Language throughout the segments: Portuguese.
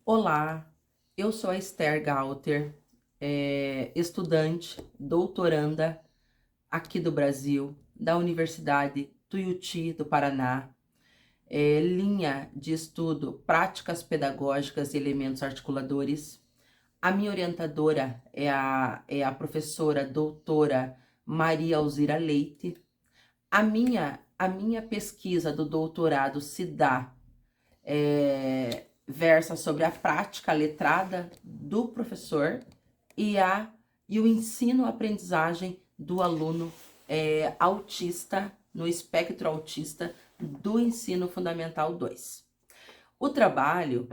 Olá, eu sou a Esther Galter, estudante, doutoranda aqui do Brasil, da Universidade Tuiuti do Paraná, linha de estudo Práticas Pedagógicas e Elementos Articuladores. A minha orientadora é a professora doutora Maria Alzira Leite. A minha pesquisa do doutorado se dá versa sobre a prática letrada do professor e o ensino-aprendizagem do aluno autista, no espectro autista do ensino fundamental 2. O trabalho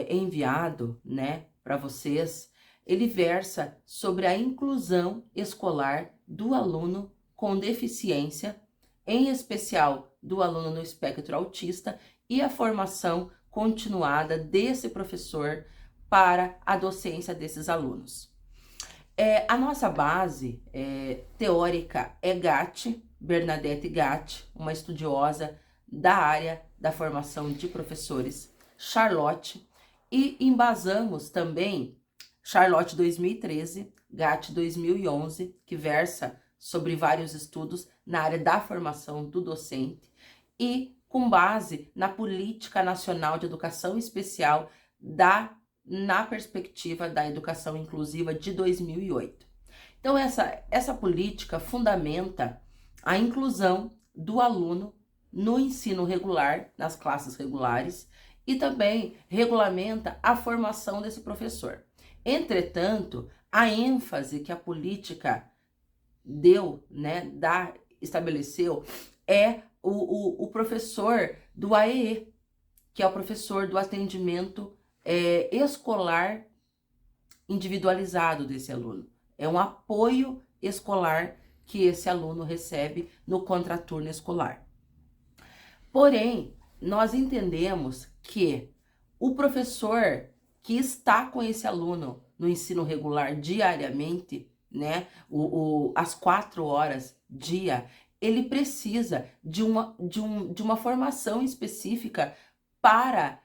enviado, né, para vocês, ele versa sobre a inclusão escolar do aluno com deficiência, em especial do aluno no espectro autista, e a formação continuada desse professor para a docência desses alunos. A nossa base teórica é Gatti, Bernadette Gatti, uma estudiosa da área da formação de professores, Charlotte, e embasamos também Charlotte 2013, Gatti 2011, que versa sobre vários estudos na área da formação do docente, e com base na Política Nacional de Educação Especial na perspectiva da educação inclusiva de 2008. Então, essa política fundamenta a inclusão do aluno no ensino regular, nas classes regulares, e também regulamenta a formação desse professor. Entretanto, a ênfase que a política deu, né, estabeleceu, é o professor do AEE, que é o professor do atendimento escolar individualizado desse aluno. É um apoio escolar que esse aluno recebe no contraturno escolar. Porém, nós entendemos que o professor que está com esse aluno no ensino regular diariamente, né, às 4 horas dia, ele precisa de uma formação específica para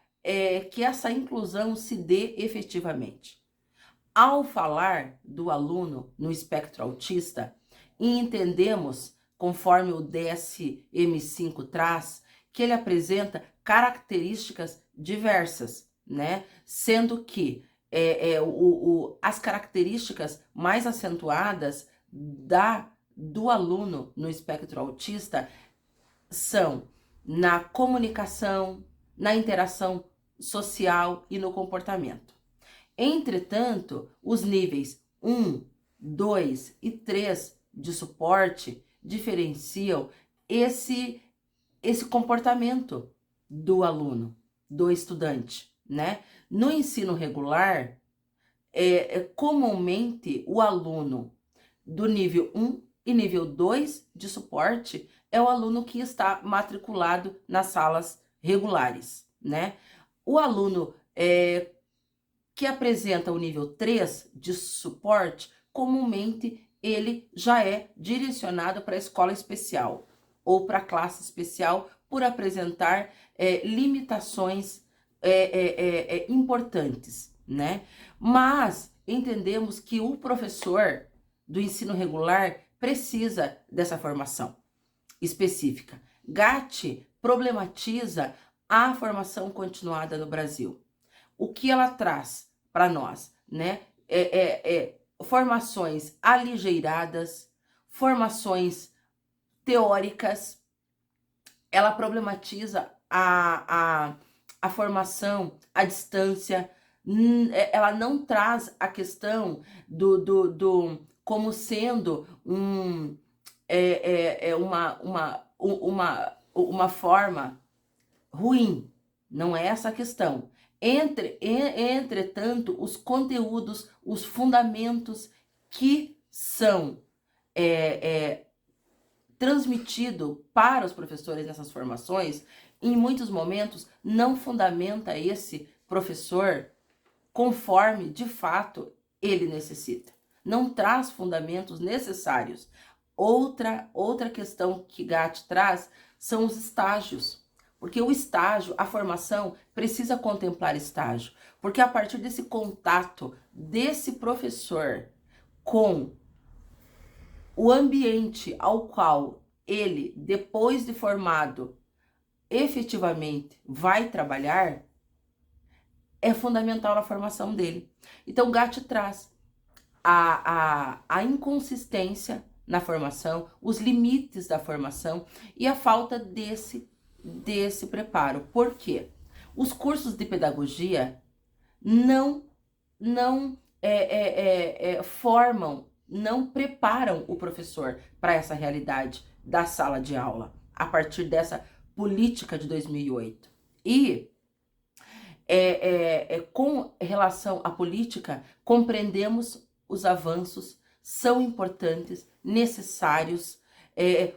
que essa inclusão se dê efetivamente. Ao falar do aluno no espectro autista, e entendemos, conforme o DSM-5 traz, que ele apresenta características diversas, né? Sendo que as características mais acentuadas do aluno no espectro autista são na comunicação, na interação social e no comportamento. Entretanto, os níveis 1, 2 e 3 de suporte diferenciam esse comportamento do aluno, do estudante, né? No ensino regular, comumente o aluno do nível 1 e nível 2 de suporte é o aluno que está matriculado nas salas regulares, né? O aluno que apresenta o nível 3 de suporte, comumente ele já é direcionado para a escola especial ou para a classe especial por apresentar limitações importantes, né? Mas entendemos que o professor do ensino regular precisa dessa formação específica. Gatti problematiza a formação continuada no Brasil. O que ela traz para nós, né? Formações aligeiradas, formações teóricas. Ela problematiza a formação à distância. Ela não traz a questão do como sendo uma forma ruim. Não é essa a questão. Entretanto, os conteúdos, os fundamentos que são transmitidos para os professores nessas formações, em muitos momentos, não fundamenta esse professor conforme, de fato, ele necessita. Não traz fundamentos necessários. Outra questão que Gatti traz são os estágios. Porque o estágio, a formação, precisa contemplar estágio. Porque a partir desse contato desse professor com o ambiente ao qual ele, depois de formado, efetivamente vai trabalhar, é fundamental na formação dele. Então, Gatti traz a inconsistência na formação, os limites da formação e a falta desse preparo. Por quê? Os cursos de pedagogia não formam, não preparam o professor para essa realidade da sala de aula, a partir dessa política de 2008. E com relação à política, compreendemos os avanços, são importantes, necessários,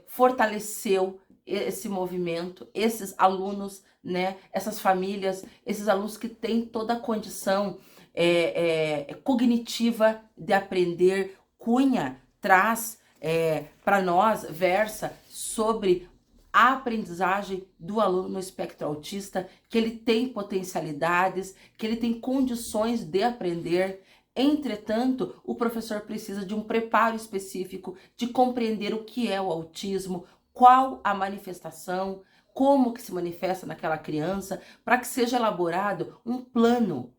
fortaleceu esse movimento, esses alunos, né, essas famílias, esses alunos que têm toda a condição cognitiva de aprender. Cunha traz para nós, versa sobre a aprendizagem do aluno no espectro autista, que ele tem potencialidades, que ele tem condições de aprender. Entretanto, o professor precisa de um preparo específico, de compreender o que é o autismo, qual a manifestação, como que se manifesta naquela criança, para que seja elaborado um plano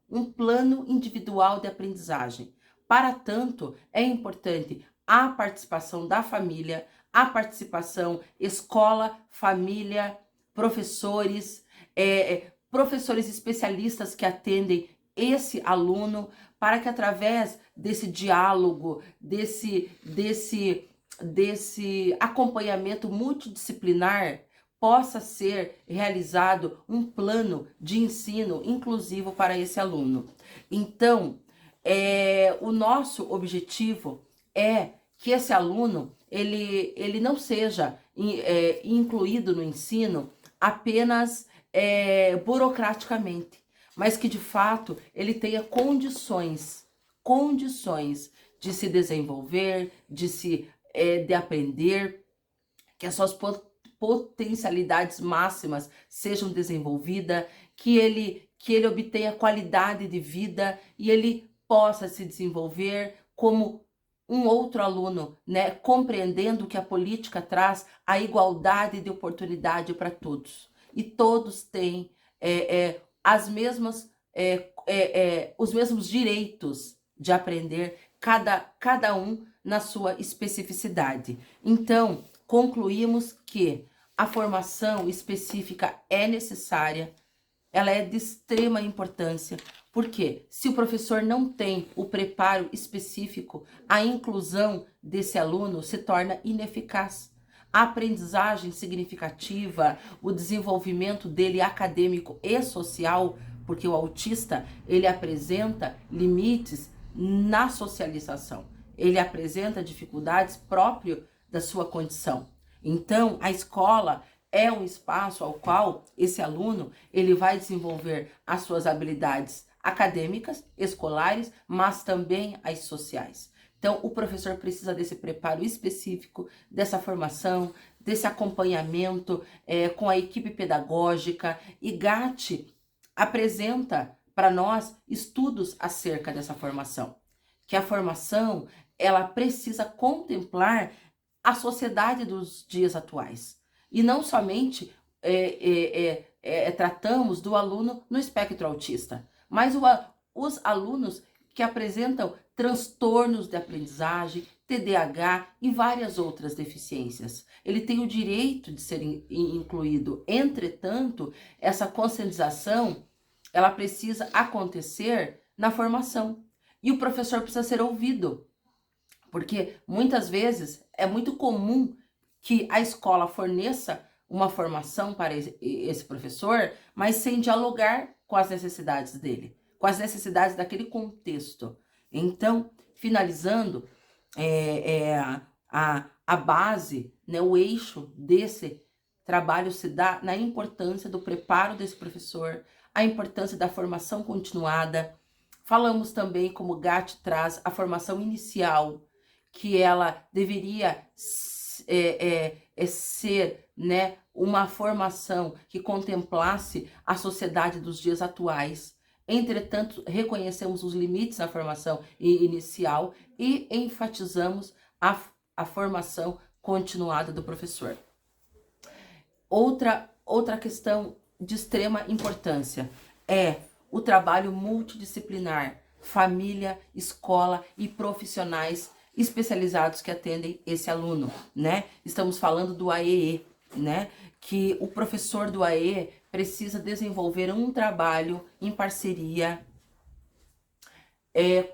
individual de aprendizagem. Para tanto, é importante a participação da família, a participação escola, família, professores, professores especialistas que atendem esse aluno, para que através desse diálogo, desse acompanhamento multidisciplinar, possa ser realizado um plano de ensino inclusivo para esse aluno. Então, o nosso objetivo é que esse aluno ele não seja incluído no ensino apenas burocraticamente, mas que de fato ele tenha condições de se desenvolver, de aprender, que as suas potencialidades máximas sejam desenvolvidas, que ele obtenha qualidade de vida e ele possa se desenvolver como um outro aluno, né, compreendendo que a política traz a igualdade de oportunidade para todos. E todos têm os mesmos direitos de aprender, cada um na sua especificidade. Então, concluímos que a formação específica é necessária, ela é de extrema importância, porque se o professor não tem o preparo específico, a inclusão desse aluno se torna ineficaz. A aprendizagem significativa, o desenvolvimento dele acadêmico e social, porque o autista, ele apresenta limites na socialização, ele apresenta dificuldades próprias da sua condição. Então, a escola é um espaço ao qual esse aluno ele vai desenvolver as suas habilidades acadêmicas, escolares, mas também as sociais. Então, o professor precisa desse preparo específico, dessa formação, desse acompanhamento com a equipe pedagógica. E Gatti apresenta para nós estudos acerca dessa formação, que a formação ela precisa contemplar a sociedade dos dias atuais. E não somente tratamos do aluno no espectro autista, mas os alunos que apresentam transtornos de aprendizagem, TDAH e várias outras deficiências. Ele tem o direito de ser incluído. Entretanto, essa conscientização, ela precisa acontecer na formação. E o professor precisa ser ouvido, porque muitas vezes é muito comum que a escola forneça uma formação para esse professor, mas sem dialogar com as necessidades dele, com as necessidades daquele contexto. Então, finalizando, a base, né, o eixo desse trabalho se dá na importância do preparo desse professor, a importância da formação continuada. Falamos também, como Gatti traz, a formação inicial, que ela deveria ser, né, uma formação que contemplasse a sociedade dos dias atuais. Entretanto, reconhecemos os limites da formação inicial e enfatizamos a formação continuada do professor. Outra questão de extrema importância é o trabalho multidisciplinar, família, escola e profissionais especializados que atendem esse aluno, né? Estamos falando do AEE, né? Que o professor do AEE precisa desenvolver um trabalho em parceria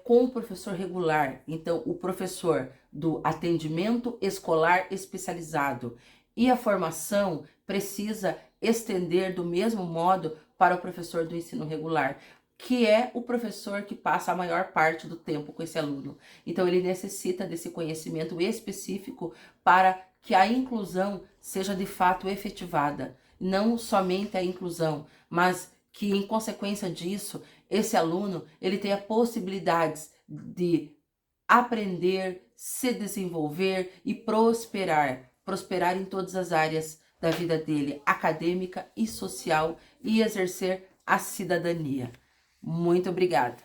com o professor regular. Então, o professor do atendimento escolar especializado. E a formação precisa estender do mesmo modo para o professor do ensino regular, que é o professor que passa a maior parte do tempo com esse aluno. Então, ele necessita desse conhecimento específico para que a inclusão seja de fato efetivada. Não somente a inclusão, mas que, em consequência disso, esse aluno ele tenha possibilidades de aprender, se desenvolver e prosperar em todas as áreas da vida dele, acadêmica e social, e exercer a cidadania. Muito obrigada.